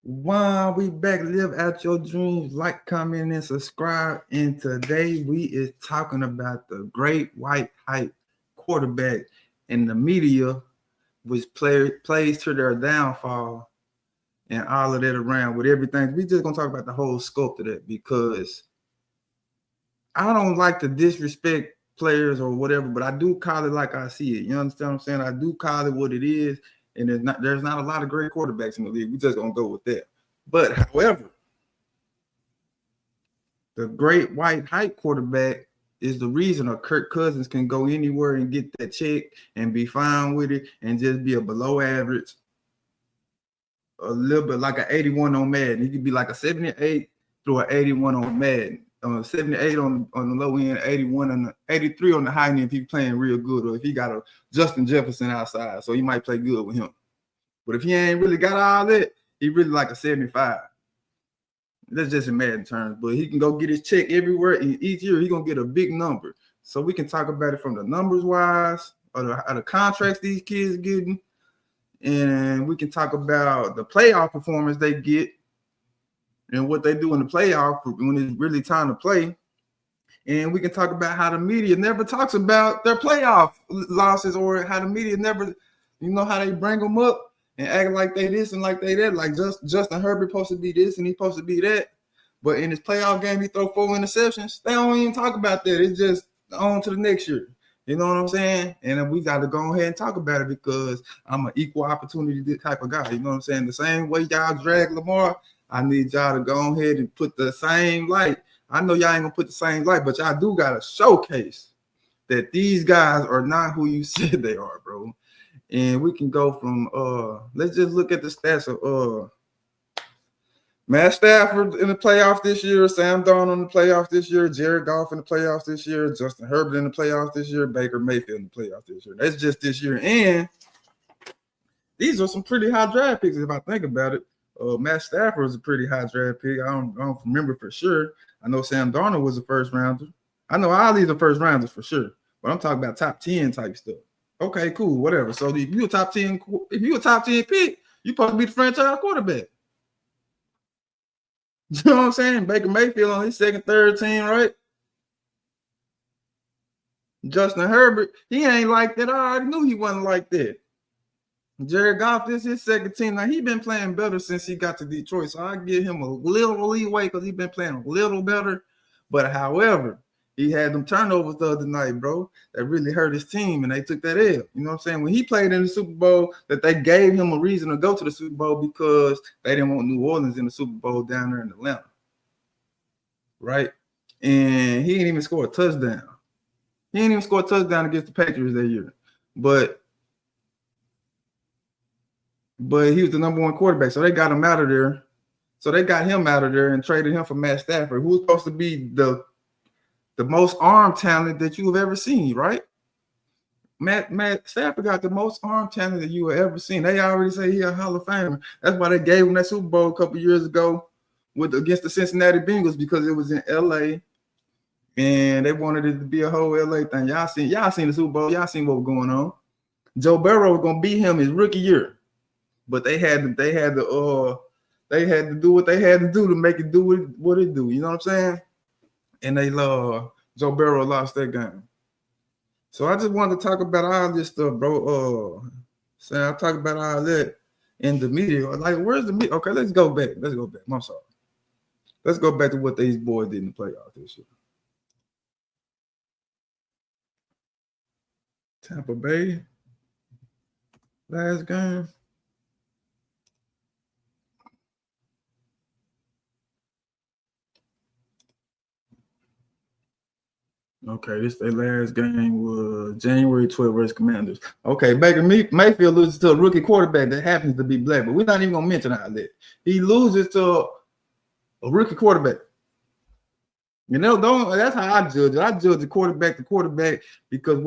While we back, live out your dreams, like, comment, and subscribe. And today we is talking about the great white hype quarterback and the media, which plays to their downfall and all of that around with everything. We just gonna talk about the whole scope of that because I don't like to disrespect players or whatever, but I do call it like I see it. You understand what I'm saying? I do call it what it is, and there's not a lot of great quarterbacks in the league. We just gonna go with that. But however, the great white hype quarterback is the reason a Kirk Cousins can go anywhere and get that check and be fine with it and just be a below average, a little bit like an 81 on Madden. He could be like a 78 through an 81 on Madden. 78 on the low end, 81 on the 83 on the high end if he's playing real good, or if he got a Justin Jefferson outside, so he might play good with him. But if he ain't really got all that, he really like a 75. That's just in Madden terms, but he can go get his check everywhere. And each year he gonna get a big number. So we can talk about it from the numbers wise, or the contracts these kids getting, and we can talk about the playoff performance they get and what they do in the playoff when it's really time to play. And we can talk about how the media never talks about their playoff losses, or how the media never, how they bring them up and act like they this and like they that. Like Justin Herbert supposed to be this and he's supposed to be that. But in his playoff game, he throw 4 interceptions. They don't even talk about that. It's just on to the next year. You know what I'm saying? And we got to go ahead and talk about it because I'm an equal opportunity type of guy. You know what I'm saying? The same way y'all drag Lamar, I need y'all to go ahead and put the same light. I know y'all ain't gonna put the same light, but y'all do gotta showcase that these guys are not who you said they are, bro. And we can go from let's just look at the stats of Matt Stafford in the playoffs this year, Sam Darnold in the playoffs this year, Jared Goff in the playoffs this year, Justin Herbert in the playoffs this year, Baker Mayfield in the playoffs this year. That's just this year. And these are some pretty high draft picks if I think about it. Matt Stafford was a pretty high draft pick. I don't remember for sure. I know Sam Darnold was a first rounder. I know all these are first rounders for sure. But I'm talking about top 10 type stuff. Okay, cool, whatever. So if you're a top 10 pick, you're supposed to be the franchise quarterback. You know what I'm saying? Baker Mayfield on his second, third team, right? Justin Herbert, he ain't like that. I already knew he wasn't like that. Jared Goff, this is his second team. Now, he been playing better since he got to Detroit, so I give him a little leeway because he been playing a little better. But however, he had them turnovers the other night, bro, that really hurt his team, and they took that L. You know what I'm saying? When he played in the Super Bowl, that they gave him a reason to go to the Super Bowl because they didn't want New Orleans in the Super Bowl down there in Atlanta, right? And he didn't even score a touchdown. He didn't even score a touchdown against the Patriots that year. But he was the number one quarterback. So they got him out of there. So they got him out of there and traded him for Matt Stafford, who was supposed to be the most arm talent that you have ever seen, right? Matt Stafford got the most arm talent that you have ever seen. They already say he's a Hall of Famer. That's why they gave him that Super Bowl a couple years ago against the Cincinnati Bengals, because it was in LA and they wanted it to be a whole LA thing. Y'all seen the Super Bowl. Y'all seen what was going on. Joe Burrow was gonna beat him his rookie year. But they had to do what they had to do to make it do what it do. You know what I'm saying? And Joe Burrow lost that game. So I just wanted to talk about all this stuff, bro. I talk about all that in the media. Like, where's the media? Okay, let's go back. I'm sorry. Let's go back to what these boys did in the playoffs this year. Tampa Bay last game. Okay, their last game was January 12th versus Commanders. Okay, Baker Mayfield loses to a rookie quarterback that happens to be black, but we're not even gonna mention all that. He loses to a rookie quarterback. You know, that's how I judge it. I judge the quarterback because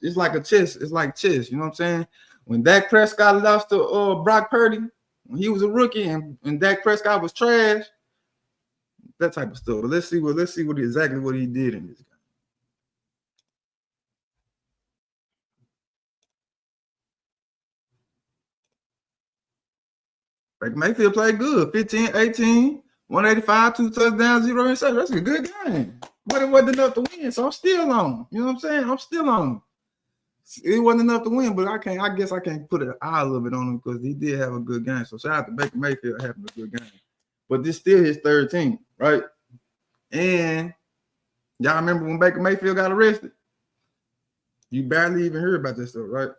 it's like a chess. It's like chess. You know what I'm saying? When Dak Prescott lost to Brock Purdy, when he was a rookie, and Dak Prescott was trash, that type of stuff. But let's see exactly what he did in this game. Baker Mayfield played good. 15, 18, 185, 2 touchdowns, 0 interceptions. That's a good game. But it wasn't enough to win, so I'm still on. You know what I'm saying? I'm still on. It wasn't enough to win, but I guess I can't put an eye a little bit on him because he did have a good game. So shout out to Baker Mayfield having a good game. But this still his third team, right? And y'all remember when Baker Mayfield got arrested? You barely even hear about that stuff, right?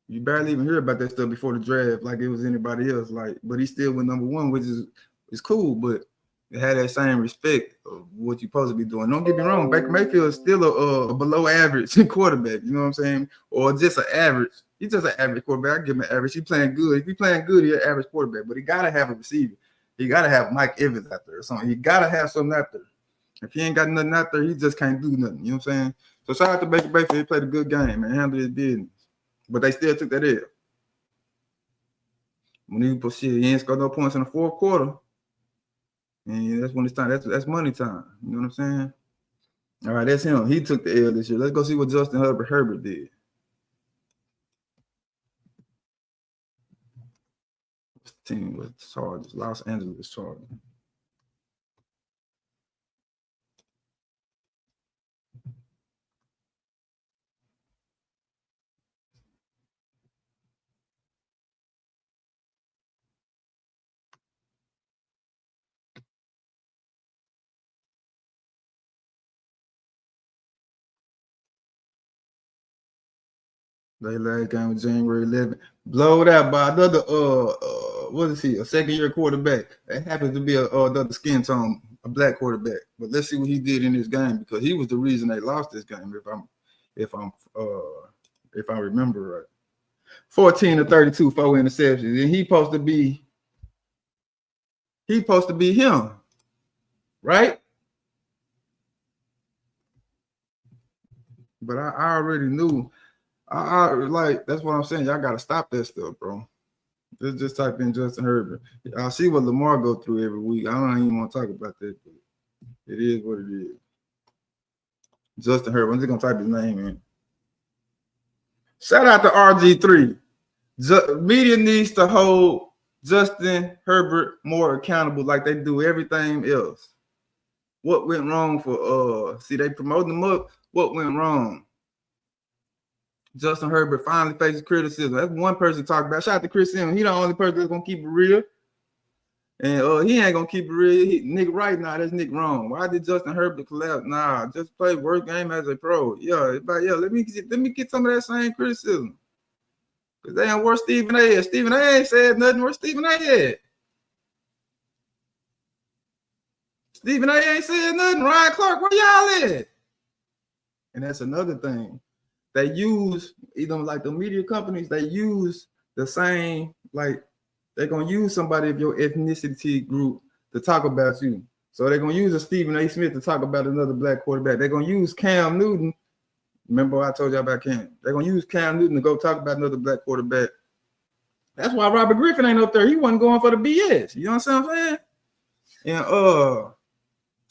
You barely even hear about that stuff before the draft, like it was anybody else. Like, but he still went number one, which is cool. But it had that same respect of what you're supposed to be doing. Don't get me wrong, Baker Mayfield is still a below average quarterback. You know what I'm saying? Or just an average. He's just an average quarterback. I give him an average. He's playing good. If he's playing good, he's an average quarterback. But he gotta have a receiver. He gotta have Mike Evans out there or something. He gotta have something out there. If he ain't got nothing out there, he just can't do nothing. You know what I'm saying? So shout out to Baker Mayfield. He played a good game and handled his business. But they still took that L. When he ain't scored no points in the fourth quarter. And that's when it's time. That's money time. You know what I'm saying? All right, that's him. He took the L this year. Let's go see what Justin Herbert did. This team was Chargers, Los Angeles Chargers. They last game was January 11th. Blowed out by another what is he? A second-year quarterback. That happens to be another skin tone, a black quarterback. But let's see what he did in this game because he was the reason they lost this game. If I remember right, 14-32, 4 interceptions, and he supposed to be him, right? But I already knew. I like that's what I'm saying. Y'all gotta stop that stuff, bro. Just type in Justin Herbert. I see what Lamar go through every week. I don't even want to talk about that, but it is what it is. Justin Herbert. I'm just gonna type his name in. Shout out to RG3. Media needs to hold Justin Herbert more accountable, like they do everything else. What went wrong for see they promoting him up? What went wrong? Justin Herbert finally faces criticism. That's one person to talk about. Shout out to Chris Simmons. He the only person that's gonna keep it real. And he ain't gonna keep it real. Nick right now, that's Nick wrong. Why did Justin Herbert collapse? Nah, just play worst game as a pro. Yeah, but yeah, let me get some of that same criticism. Cause they ain't worse Stephen A. Stephen A ain't said nothing. Where Stephen A at? Stephen A ain't said nothing. Ryan Clark, where y'all at? And that's another thing. They use either like the media companies, they use the same, like they're gonna use somebody of your ethnicity group to talk about you. So they're gonna use a Stephen A. Smith to talk about another black quarterback. They're gonna use Cam Newton. Remember I told you about Cam. They're gonna use Cam Newton to go talk about another black quarterback. That's why Robert Griffin ain't up there. He wasn't going for the BS. You know what I'm saying? And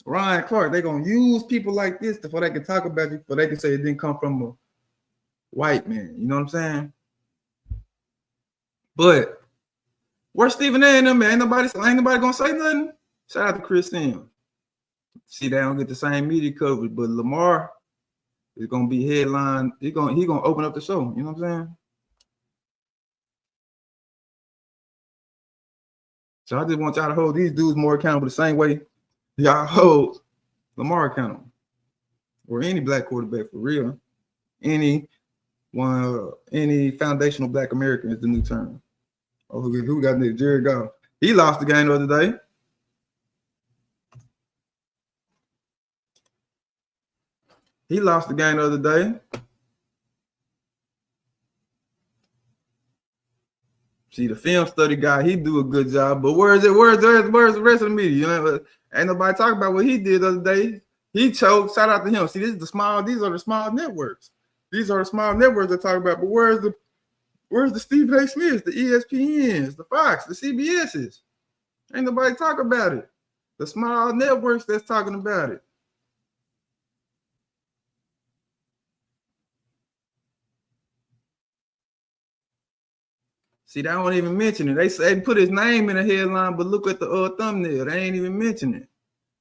Ryan Clark, they're gonna use people like this before they can talk about you, before they can say it didn't come from a white man. You know what I'm saying? But where's Stephen A and them, man? Ain't nobody gonna say nothing. Shout out to Chris Sims. See, they don't get the same media coverage, but Lamar is gonna be headline. He gonna open up the show. You know what I'm saying? So I just want y'all to hold these dudes more accountable the same way y'all hold Lamar accountable, or any black quarterback for real. Any foundational black American is the new term. Oh, who got this? Jared Goff. He lost the game the other day. He lost the game the other day. See, the film study guy, he do a good job. But where's the rest of the media? You know, ain't nobody talking about what he did the other day. He choked. Shout out to him. See, these are the small networks. These are the small networks that talk about. But where's the Stephen A. Smiths, the ESPNs, the Fox, the CBSs? Ain't nobody talk about it. The small networks that's talking about it. See, they don't even mention it. They say put his name in the headline, but look at the thumbnail. They ain't even mention it.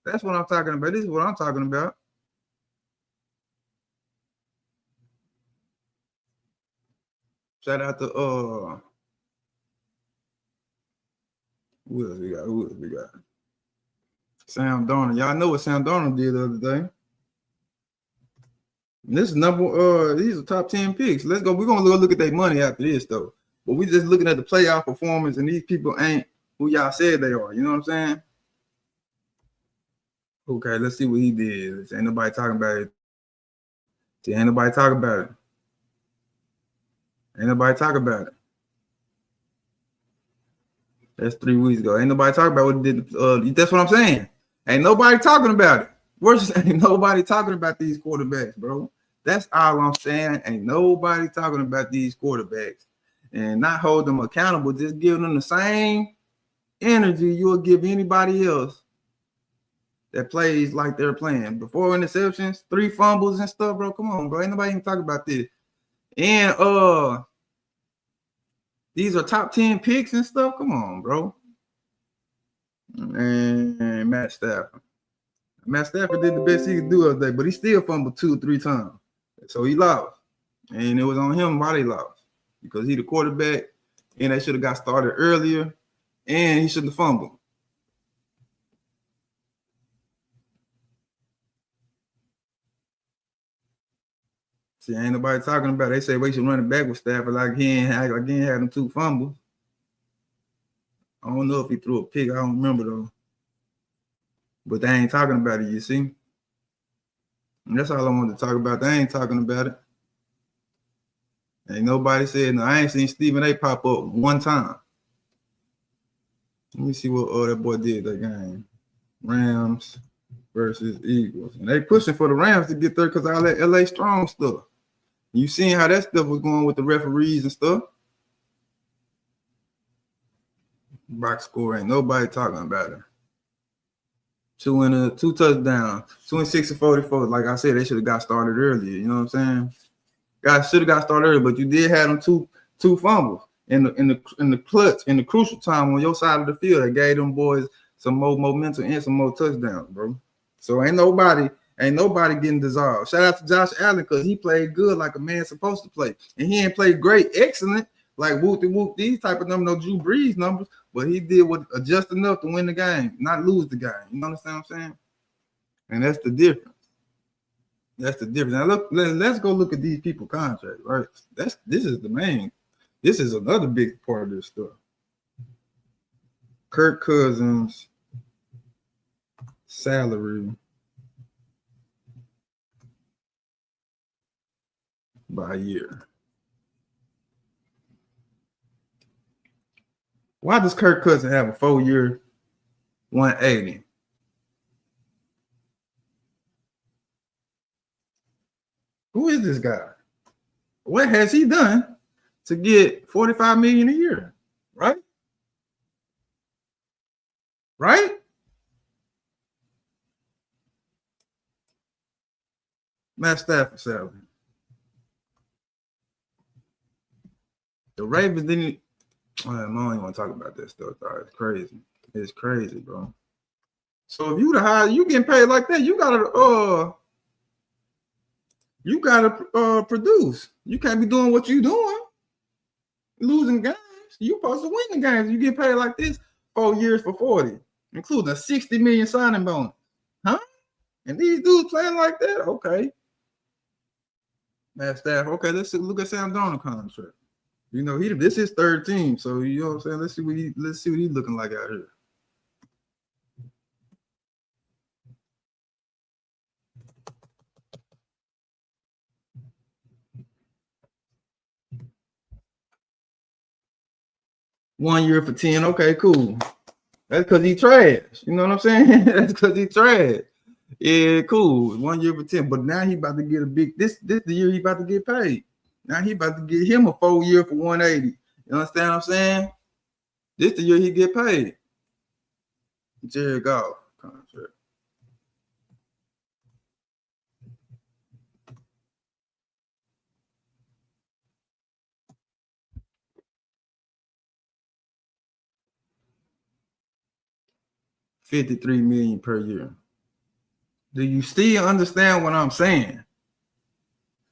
That's what I'm talking about. This is what I'm talking about. Shout out to who else we got? Who else we got? Sam Darnold. Y'all know what Sam Darnold did the other day. And this is these are top 10 picks. Let's go. We're gonna look at their money after this though. But we just looking at the playoff performance, and these people ain't who y'all said they are. You know what I'm saying? Okay, let's see what he did. Ain't nobody talking about it. Ain't nobody talking about it. Ain't nobody talking about it. That's 3 weeks ago. Ain't nobody talking about what he did. That's what I'm saying. Ain't nobody talking about it. Ain't nobody talking about these quarterbacks, bro. That's all I'm saying. Ain't nobody talking about these quarterbacks. And not hold them accountable, just give them the same energy you'll give anybody else that plays like they're playing. Before interceptions, 3 fumbles and stuff, bro. Come on, bro. Ain't nobody even talking about this. And these are top 10 picks and stuff. Come on, bro. And Matt Stafford. Matt Stafford did the best he could do today, but he still fumbled 2 or 3 times. So he lost. And it was on him why they lost. Because he the quarterback, and they should have got started earlier, and he shouldn't have fumbled. See, ain't nobody talking about it. They say we should run it back with Stafford like he ain't had them 2 fumbles. I don't know if he threw a pick. I don't remember though. But they ain't talking about it, you see? And that's all I wanted to talk about. They ain't talking about it. Ain't nobody said, no, I ain't seen Stephen A pop up one time. Let me see what that boy did that game. Rams versus Eagles. And they pushing for the Rams to get there because all that LA Strong stuff. You seen how that stuff was going with the referees and stuff? Box score, ain't nobody talking about it. 2 touchdowns, 26 and 44. Like I said, they should have got started earlier. You know what I'm saying? Guys should have got started earlier, but you did have them two fumbles in the clutch, in the crucial time on your side of the field. That gave them boys some more momentum and some more touchdowns, bro. So ain't nobody getting dissolved. Shout out to Josh Allen because he played good like a man's supposed to play, and he ain't played great, excellent like whoop these type of numbers, no Drew Brees numbers, but he did what just enough to win the game, not lose the game. You understand what I'm saying? And that's the difference. That's the difference. Now let's go look at these people contract, right? This is another big part of this stuff. Kirk Cousins salary by year. Why does Kirk Cousins have a 4-year 180? Who is this guy? What has he done to get $45 million a year? Right? Right? Matt Stafford salary. The Ravens didn't. I don't even want to talk about that stuff. It's crazy. It's crazy, bro. So if you the high, you getting paid like that, you gotta produce. You can't be doing what you doing, losing games. You supposed to win the games. You get paid like this 4 years for 40, including a 60 million signing bonus, huh? And these dudes playing like that, okay. Matt Stafford, okay. Let's look at Sam Darnold contract. You know, this is 3rd team, so you know what I'm saying. Let's see what he's looking like out here. One year for 10. Okay, cool. That's because he trash. You know what I'm saying? That's because he trash. Yeah, cool. 1 year for 10. But now he about to get a big this the year he about to get paid. Now he about to get him a 4-year for 180. You understand what I'm saying? This the year he get paid. Jared Goff contract. $53 million per year. Do you still understand what I'm saying?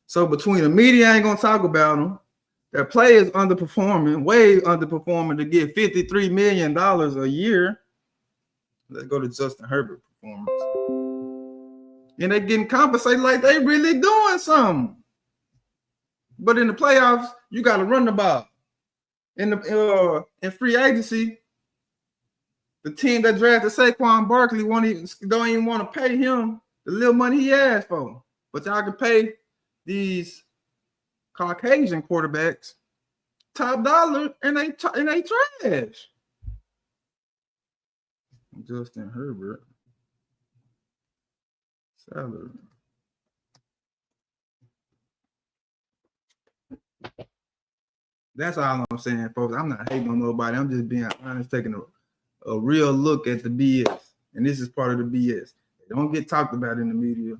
So between the media ain't gonna talk about them, their players underperforming, way underperforming to get $53 million a year. Let's go to Justin Herbert performance. And they getting compensated like they really doing something. But in the playoffs, you got to run the ball. In free agency, the team that drafted Saquon Barkley don't even want to pay him the little money he asked for. But y'all can pay these Caucasian quarterbacks top dollar, and they trash. Justin Herbert salary. That's all I'm saying, folks. I'm not hating on nobody. I'm just being honest, taking a real look at the BS. And this is part of the BS. They don't get talked about in the media.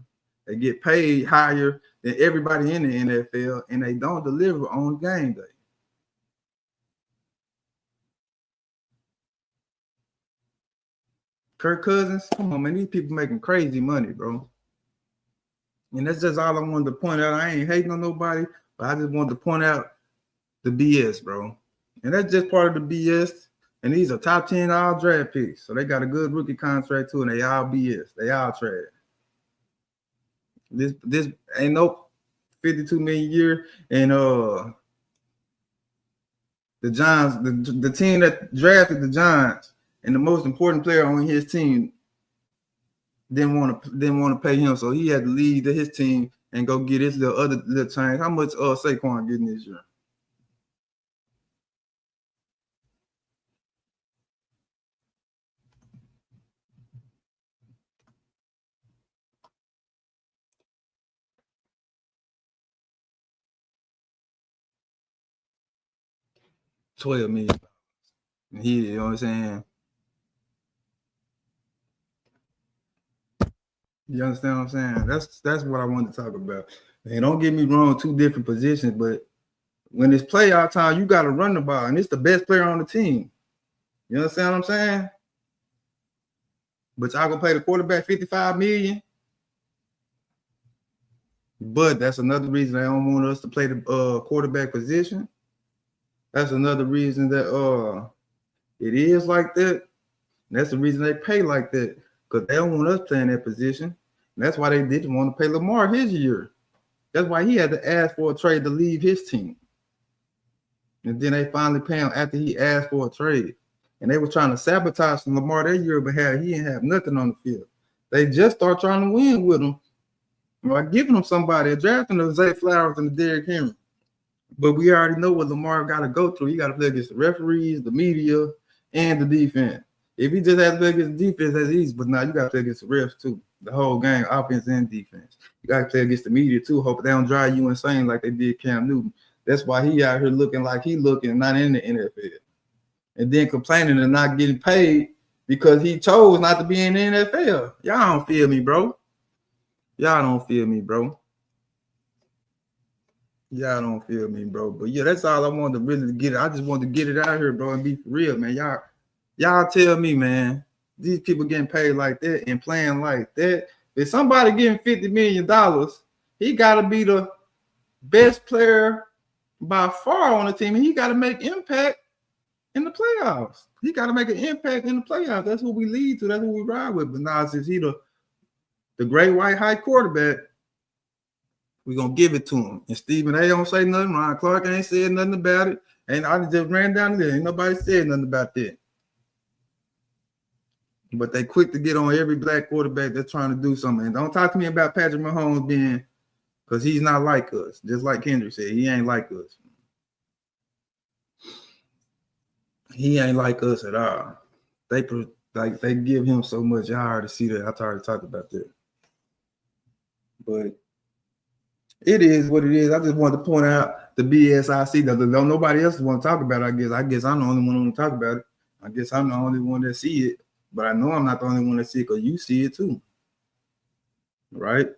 They get paid higher than everybody in the NFL, and they don't deliver on game day. Kirk Cousins, come on, man. These people making crazy money, bro. And that's just all I wanted to point out. I ain't hating on nobody, but I just wanted to point out the BS, bro. And that's just part of the BS. And these are top 10 all draft picks. So they got a good rookie contract too, and they all BS. They all trash. This ain't no 52 million a year. And the Giants, the team that drafted the Giants, and the most important player on his team didn't want to pay him, so he had to leave his team and go get his little change. How much Saquon getting this year? $12 million. And he, you know what I'm saying? You understand what I'm saying? That's what I wanted to talk about. And don't get me wrong, two different positions, but when it's playoff time, you got to run the ball, and it's the best player on the team. You understand what I'm saying? But y'all gonna pay the quarterback $55 million. But that's another reason they don't want us to play the quarterback position. That's another reason that it is like that. And that's the reason they pay like that, because they don't want us playing that position. And that's why they didn't want to pay Lamar his year. That's why he had to ask for a trade to leave his team. And then they finally pay him after he asked for a trade. And they were trying to sabotage Lamar that year, but he didn't have nothing on the field. They just start trying to win with him by giving him somebody, drafting the Zay Flowers and the Derrick Henry. But we already know what Lamar got to go through. He got to play against the referees, the media, and the defense. If he just has to play against the defense, that's easy. But now you got to play against the refs too. The whole game, offense and defense. You got to play against the media too. Hope they don't drive you insane like they did Cam Newton. That's why he out here looking like he looking, not in the NFL. And then complaining and not getting paid because he chose not to be in the NFL. Y'all don't feel me, bro. Y'all don't feel me, bro. Y'all don't feel me, bro. But yeah, that's all I wanted to really get it. I just wanted to get it out here, bro, and be for real, man. Y'all tell me, man, these people getting paid like that and playing like that. If somebody getting $50 million, he got to be the best player by far on the team, and he got to make impact in the playoffs. He got to make an impact in the playoffs. That's what we lead to. That's what we ride with. But now, since he the great white high quarterback, we're going to give it to him. And Stephen A. don't say nothing. Ron Clark ain't said nothing about it. And I just ran down there. Ain't nobody said nothing about that. But they quick to get on every black quarterback that's trying to do something. And don't talk to me about Patrick Mahomes being, because he's not like us. Just like Kendrick said, he ain't like us. He ain't like us at all. They give him so much. I already see that. I already talked about that. But it is what it is. I just wanted to point out the BS I see that nobody else want to talk about it, I guess I'm the only one who want to talk about it. I guess I'm the only one that see it. But I know I'm not the only one that see it because you see it too. Right?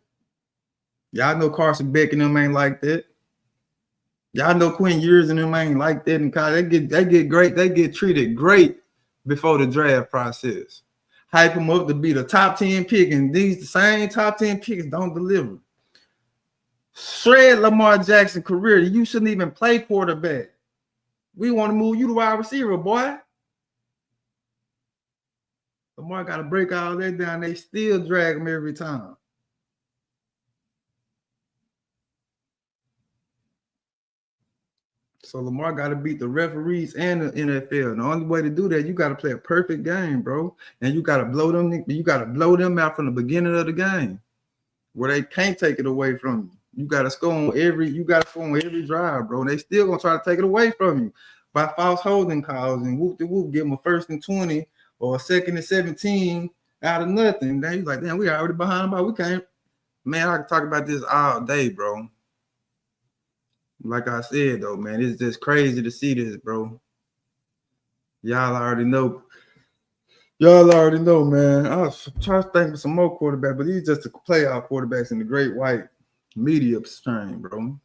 Y'all know Carson Beck and them ain't like that. Y'all know Quinn Ewers and them ain't like that in college. They get great. They get treated great before the draft process. hype him up to be the top 10 pick, and these same top 10 picks don't deliver. Shred Lamar Jackson career. You shouldn't even play quarterback. We want to move you to wide receiver, boy. Lamar got to break all that down. They still drag him every time. So Lamar got to beat the referees and the NFL. And the only way to do that, you got to play a perfect game, bro. And you got to blow them. You got to blow them out from the beginning of the game, where they can't take it away from you. You got to score on every. You got to score on every drive, bro. And they still gonna try to take it away from you by false holding calls and whoop de whoop, give them a 1st and 20 or a 2nd and 17 out of nothing. Then you like, damn, we already behind, but we can't. Man, I can talk about this all day, bro. Like I said, though, man, it's just crazy to see this, bro. Y'all already know. Y'all already know, man. I was trying to think of some more quarterbacks, but these just the playoff quarterbacks in the great white media strain, bro.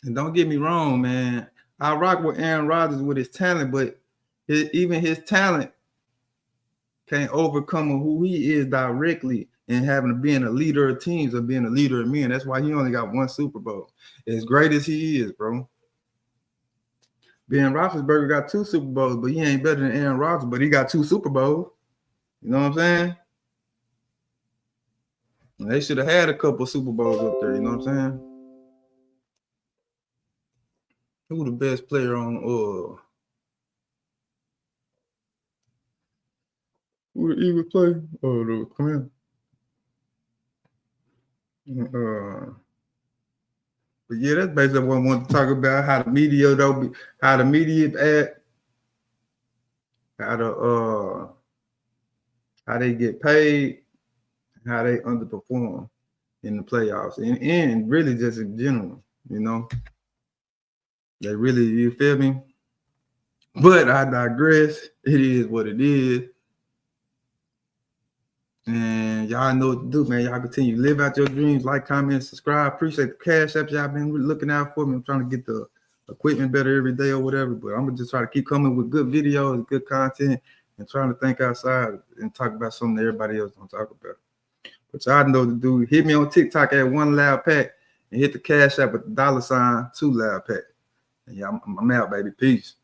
And don't get me wrong, man. I rock with Aaron Rodgers with his talent, but even his talent can't overcome who he is directly and having to being a leader of teams or being a leader of men. That's why he only got 1 Super Bowl. As great as he is, bro. Ben Roethlisberger got 2 Super Bowls, but he ain't better than Aaron Rodgers, but he got 2 Super Bowls. You know what I'm saying? And they should have had a couple Super Bowls up there, you know what I'm saying? Who the best player on who the Eagles play? Oh, come here. But yeah, that's basically what I want to talk about. How the media how they get paid, how they underperform in the playoffs, and really just in general, you know. They really, you feel me? But I digress. It is what it is. And y'all know what to do, man. Y'all continue to live out your dreams. Like, comment, subscribe. Appreciate the cash apps y'all been looking out for me. I'm trying to get the equipment better every day or whatever. But I'm gonna just try to keep coming with good videos, good content, and trying to think outside and talk about something that everybody else don't talk about. But y'all know what to do. Hit me on TikTok at One Loud Pack and hit the cash app with the $2 Loud Pack. And yeah, I'm out, baby. Peace.